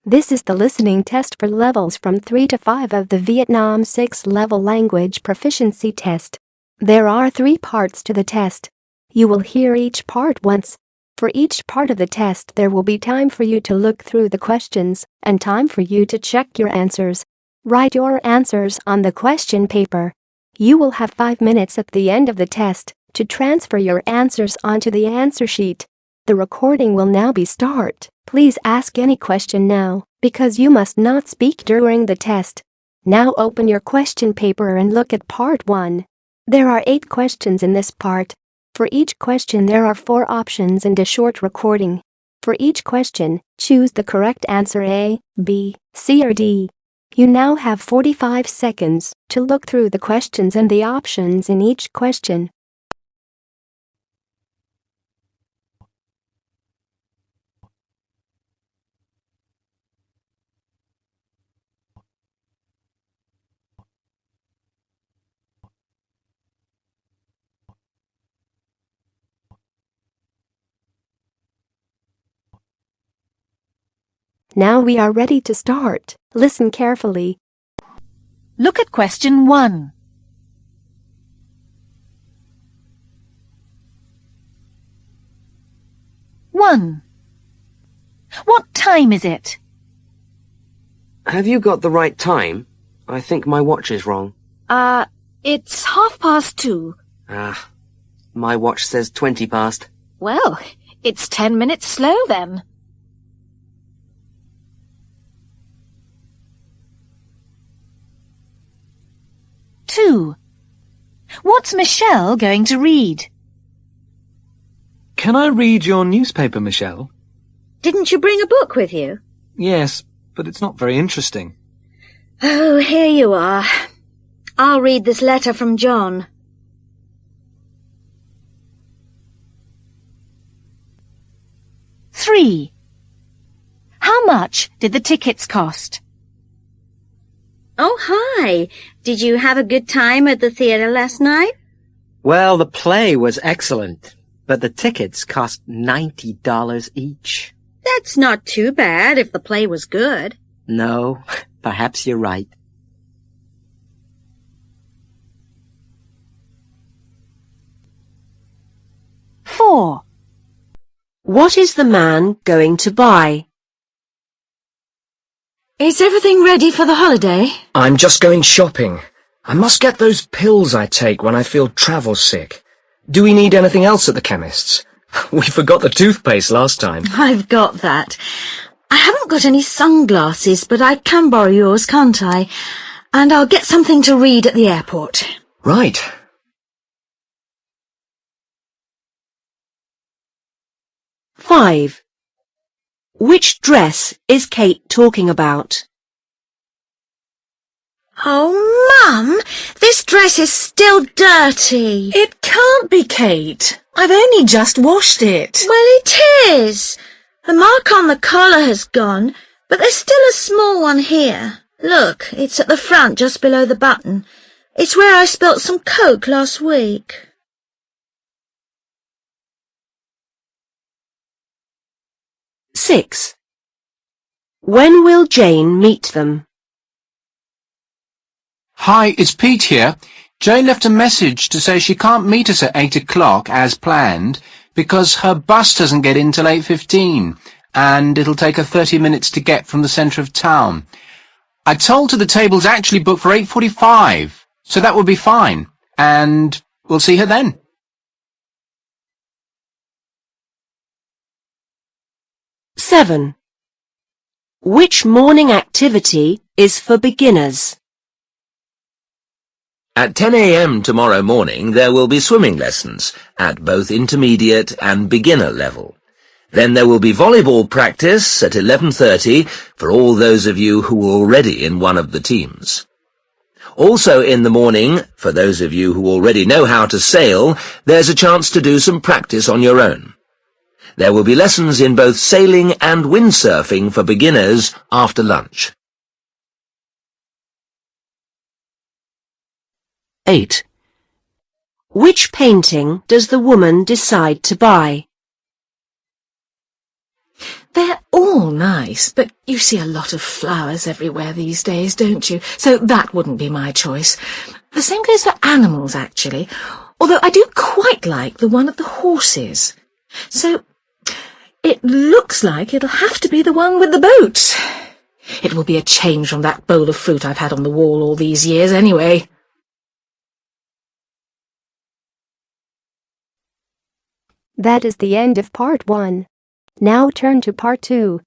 This is the listening test for levels from 3 to 5 of the Vietnam 6 level language proficiency test. There are 3 parts to the test. You will hear each part once. For each part of the test there will be time for you to look through the questions and time for you to check your answers. Write your answers on the question paper. You will have 5 minutes at the end of the test to transfer your answers onto the answer sheet. The recording will now be start. Please ask any question now, because you must not speak during the test. Now open your question paper and look at part 1. There are 8 questions in this part. For each question there are 4 options and a short recording. For each question, choose the correct answer A, B, C or D. You now have 45 seconds to look through the questions and the options in each question. Now we are ready to start. Listen carefully. Look at question 1. One. What time is it? Have you got the right time? I think my watch is wrong. It's 2:30. My watch says 20 past. Well, it's 10 minutes slow then. 2. What's Michelle going to read? Can I read your newspaper, Michelle? Didn't you bring a book with you? Yes, but it's not very interesting. Oh, here you are. I'll read this letter from John. Three. How much did the tickets cost? Oh, hi. Did you have a good time at the theatre last night? Well, the play was excellent, but the tickets cost $90 each. That's not too bad if the play was good. No, perhaps you're right. 4. What is the man going to buy? Is everything ready for the holiday? I'm just going shopping. I must get those pills I take when I feel travel sick. Do we need anything else at the chemist's? We forgot the toothpaste last time. I've got that. I haven't got any sunglasses, but I can borrow yours, can't I? And I'll get something to read at the airport. Right. 5. Which dress is Kate talking about? Oh, Mum, this dress is still dirty. It can't be, Kate. I've only just washed it. Well, it is. The mark on the collar has gone, but there's still a small one here. Look, it's at the front just below the button. It's where I spilt some Coke last week. 6. When will Jane meet them? Hi, it's Pete here. Jane left a message to say she can't meet us at 8 o'clock as planned because her bus doesn't get in till 8:15 and it'll take her 30 minutes to get from the centre of town. I told her the table's actually booked for 8:45, so that will be fine, and we'll see her then. 7. Which morning activity is for beginners? At 10 a.m. tomorrow morning there will be swimming lessons at both intermediate and beginner level. Then there will be volleyball practice at 11:30 for all those of you who are already in one of the teams. Also in the morning, for those of you who already know how to sail, there's a chance to do some practice on your own. There will be lessons in both sailing and windsurfing for beginners after lunch. 8. Which painting does the woman decide to buy? They're all nice, but you see a lot of flowers everywhere these days, don't you? So that wouldn't be my choice. The same goes for animals, actually, although I do quite like the one of the horses. So it looks like it'll have to be the one with the boat. It will be a change from that bowl of fruit I've had on the wall all these years, anyway. That is the end of part 1. Now turn to part 2.